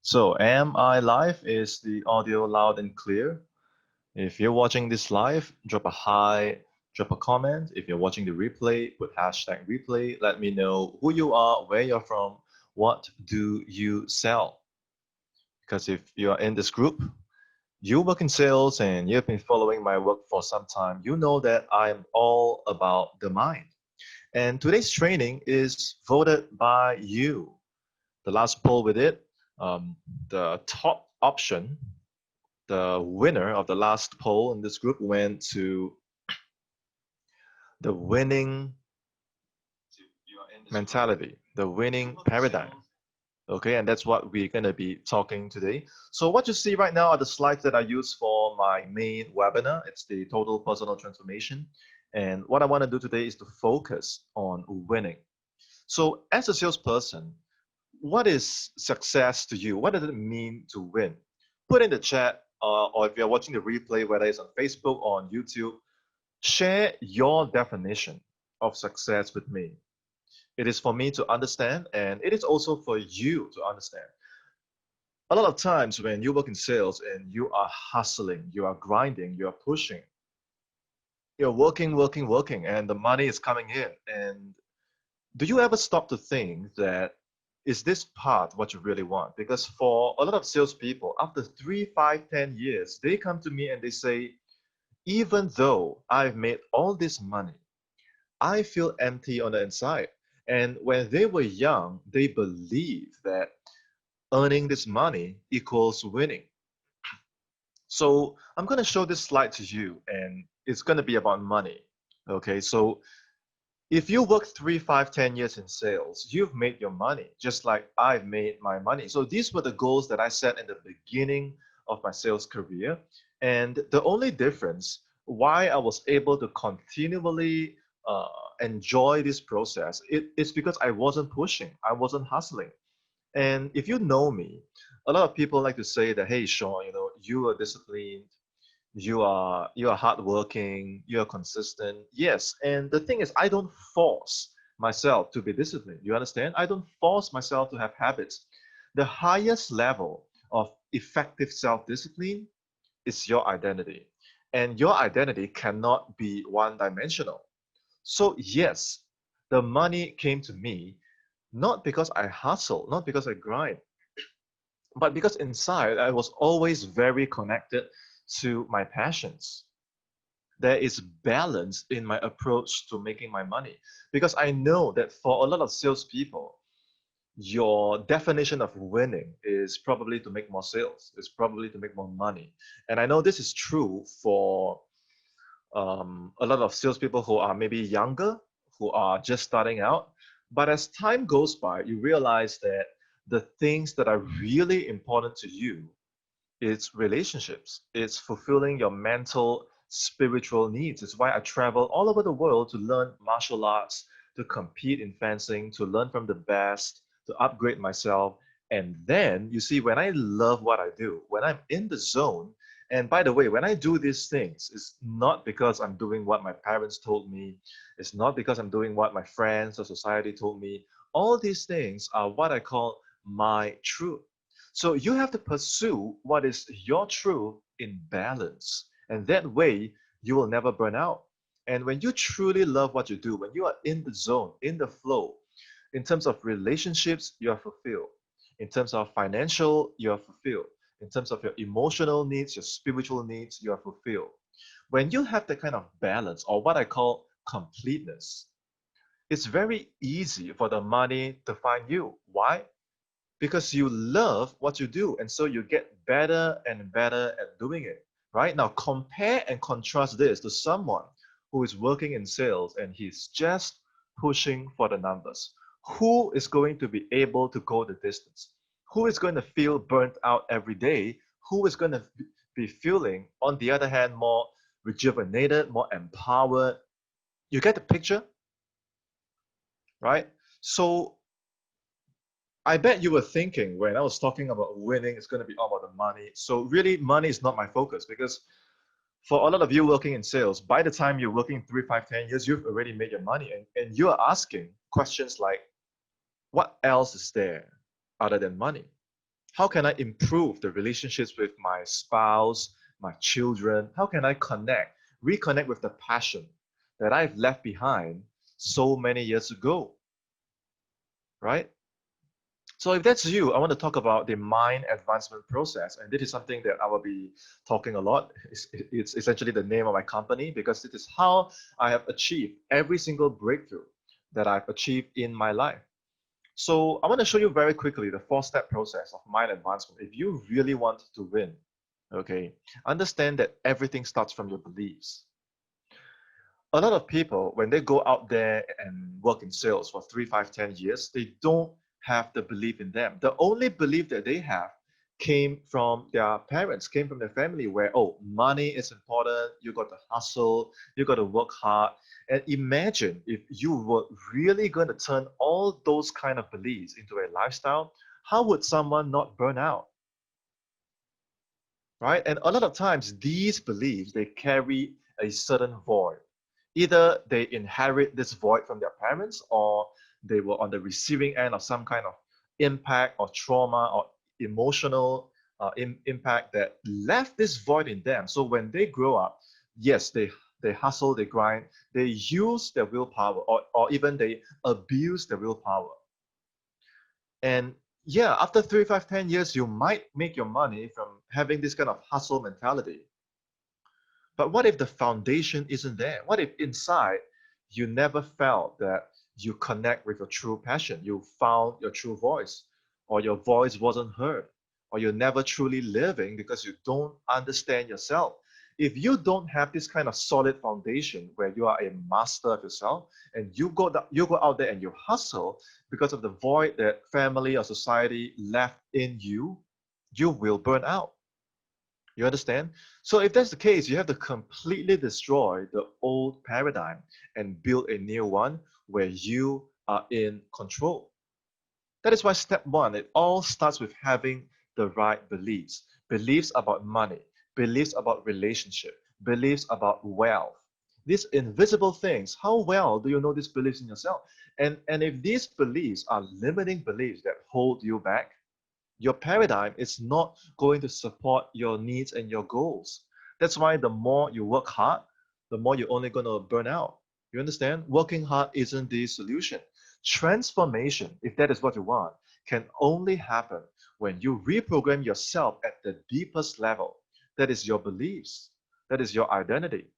So, am I live? Is the audio loud and clear? If you're watching this live, drop a hi, drop a comment. If you're watching the replay, put hashtag replay. Let me know who you are, where you're from, what do you sell? Because if you're in this group, you work in sales and you've been following my work for some time, you know that I'm all about the mind. And today's training is voted by you. The last poll we did, um, the top option, the winner of the last poll in this group went to the winning mentality, the winning paradigm. Okay, and that's what we're going to be talking today. So what you see right now are the slides that I use for my main webinar. It's the total personal transformation. And what I want to do today is to focus on winning. So as a salesperson, what is success to you? What does it mean to win? Put in the chat, or if you're watching the replay, whether it's on Facebook or on YouTube, share your definition of success with me. It is for me to understand, and it is also for you to understand. A lot of times when you work in sales and you are hustling, you are grinding, you are pushing, you're working, and the money is coming in. And do you ever stop to think that is this part what you really want? Because for a lot of salespeople, after 3, 5, 10 years, they come to me and they say, even though I've made all this money, I feel empty on the inside. And when they were young, they believed that earning this money equals winning. So I'm going to show this slide to you, and it's going to be about money. Okay, so if you work 3, 5, 10 years in sales, you've made your money, just like I've made my money. So these were the goals that I set in the beginning of my sales career. And the only difference why I was able to continually uh, enjoy this process, it's because I wasn't pushing, I wasn't hustling. And if you know me, a lot of people like to say that, hey, Sean, you are disciplined, you are hardworking, you are consistent. Yes, and the thing is, I don't force myself to be disciplined. You understand? I don't force myself to have habits. The highest level of effective self-discipline is your identity, and your identity cannot be one-dimensional. So yes, the money came to me not because I hustle, not because I grind, but because inside I was always very connected to my passions. There is balance in my approach to making my money, because I know that for a lot of salespeople, your definition of winning is probably to make more sales, is probably to make more money. And I know this is true for a lot of salespeople who are maybe younger, who are just starting out. But as time goes by, you realize that the things that are really important to you, it's relationships, it's fulfilling your mental, spiritual needs. It's why I travel all over the world to learn martial arts, to compete in fencing, to learn from the best, to upgrade myself. And then you see, when I love what I do, when I'm in the zone, and by the way, when I do these things, it's not because I'm doing what my parents told me, it's not because I'm doing what my friends or society told me. All these things are what I call my truth. So you have to pursue what is your truth in balance. And that way, you will never burn out. And when you truly love what you do, when you are in the zone, in the flow, in terms of relationships, you are fulfilled. In terms of financial, you are fulfilled. In terms of your emotional needs, your spiritual needs, you are fulfilled. When you have that kind of balance, or what I call completeness, it's very easy for the money to find you. Why? Because you love what you do, and so you get better and better at doing it. Right now, compare and contrast this to someone who is working in sales and he's just pushing for the numbers. Who is going to be able to go the distance? Who is going to feel burnt out every day? Who is going to be feeling, on the other hand, more rejuvenated, more empowered? You get the picture, right? So I bet you were thinking when I was talking about winning, it's going to be all about the money. So really, money is not my focus, because for a lot of you working in sales, by the time you're working 3, 5, 10 years, you've already made your money. And you're asking questions like, what else is there other than money? How can I improve the relationships with my spouse, my children? How can I reconnect with the passion that I've left behind so many years ago, right? So if that's you, I want to talk about the mind advancement process. And this is something that I will be talking a lot. It's essentially the name of my company because it is how I have achieved every single breakthrough that I've achieved in my life. So I want to show you very quickly the four-step process of mind advancement. If you really want to win, okay, understand that everything starts from your beliefs. A lot of people, when they go out there and work in sales for 3, 5, 10 years, they don't have the belief in them. The only belief that they have came from their parents, came from their family, where, oh, money is important, you got to hustle, you got to work hard. And imagine if you were really going to turn all those kind of beliefs into a lifestyle, how would someone not burn out? Right? And a lot of times, these beliefs, they carry a certain void. Either they inherit this void from their parents, or they were on the receiving end of some kind of impact or trauma or emotional impact that left this void in them. So when they grow up, yes, they hustle, they grind, they use their willpower, or even they abuse their willpower. And yeah, after 3, 5, 10 years, you might make your money from having this kind of hustle mentality. But what if the foundation isn't there? What if inside you never felt that you connect with your true passion? You found your true voice, or your voice wasn't heard, or you're never truly living because you don't understand yourself. If you don't have this kind of solid foundation where you are a master of yourself and you go out there and you hustle because of the void that family or society left in you, you will burn out. You understand? So if that's the case, you have to completely destroy the old paradigm and build a new one where you are in control. That is why step one, it all starts with having the right beliefs. Beliefs about money, beliefs about relationship, beliefs about wealth. These invisible things, how well do you know these beliefs in yourself? And if these beliefs are limiting beliefs that hold you back, your paradigm is not going to support your needs and your goals. That's why the more you work hard, the more you're only going to burn out. You understand? Working hard isn't the solution. Transformation, if that is what you want, can only happen when you reprogram yourself at the deepest level. That is your beliefs, that is your identity.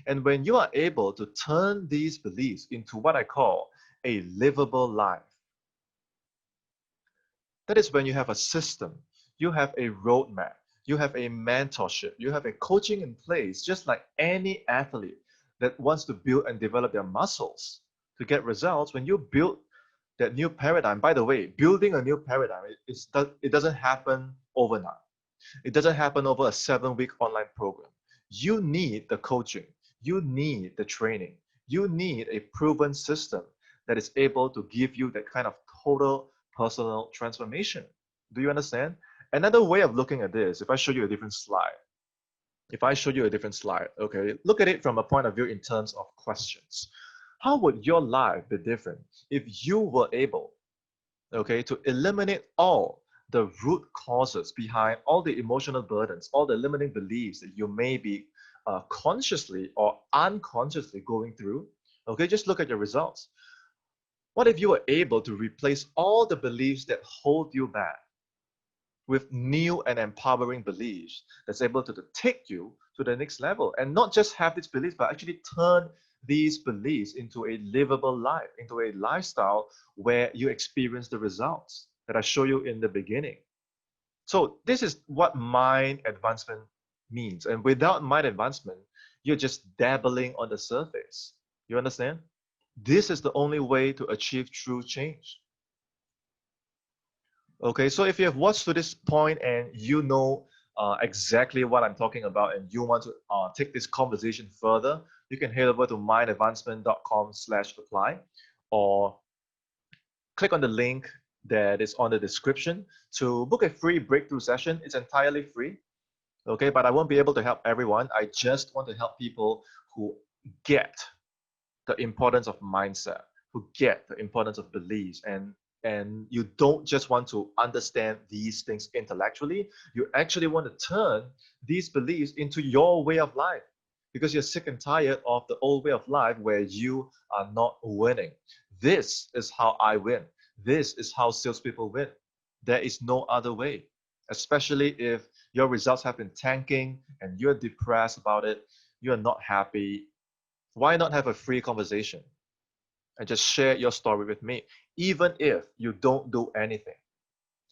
And when you are able to turn these beliefs into what I call a livable life, that is when you have a system, you have a roadmap, you have a mentorship, you have a coaching in place, just like any athlete that wants to build and develop their muscles to get results. When you build that new paradigm, by the way, building a new paradigm, it doesn't happen overnight. It doesn't happen over a 7-week online program. You need the coaching, you need the training, you need a proven system that is able to give you that kind of total personal transformation. Do you understand? Another way of looking at this, if I show you a different slide, okay, look at it from a point of view in terms of questions. How would your life be different if you were able, okay, to eliminate all the root causes behind all the emotional burdens, all the limiting beliefs that you may be consciously or unconsciously going through? Okay, just look at your results. What if you were able to replace all the beliefs that hold you back with new and empowering beliefs that's able to take you to the next level, and not just have these beliefs, but actually turn these beliefs into a livable life, into a lifestyle where you experience the results that I show you in the beginning. So this is what mind advancement means. And without mind advancement, you're just dabbling on the surface. You understand? This is the only way to achieve true change. Okay, so if you have watched to this point and you know exactly what I'm talking about and you want to take this conversation further, you can head over to mindadvancement.com/apply or click on the link that is on the description to book a free breakthrough session. It's entirely free, okay, but I won't be able to help everyone. I just want to help people who get the importance of mindset, who get the importance of beliefs, and and you don't just want to understand these things intellectually, you actually want to turn these beliefs into your way of life because you're sick and tired of the old way of life where you are not winning. This is how I win. This is how salespeople win. There is no other way, especially if your results have been tanking and you're depressed about it, you're not happy. Why not have a free conversation and just share your story with me? Even if you don't do anything,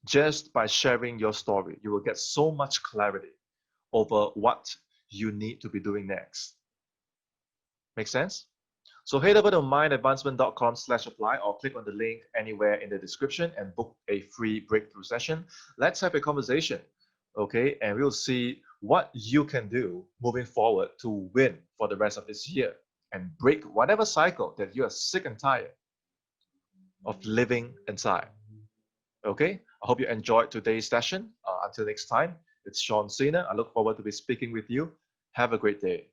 just by sharing your story, you will get so much clarity over what you need to be doing next. Make sense? So head over to mindadvancement.com/apply or click on the link anywhere in the description and book a free breakthrough session. Let's have a conversation, okay? And we'll see what you can do moving forward to win for the rest of this year and break whatever cycle that you are sick and tired of living inside. Okay, I hope you enjoyed today's session. Until next time, it's Sean Cena. I look forward to be speaking with you. Have a great day.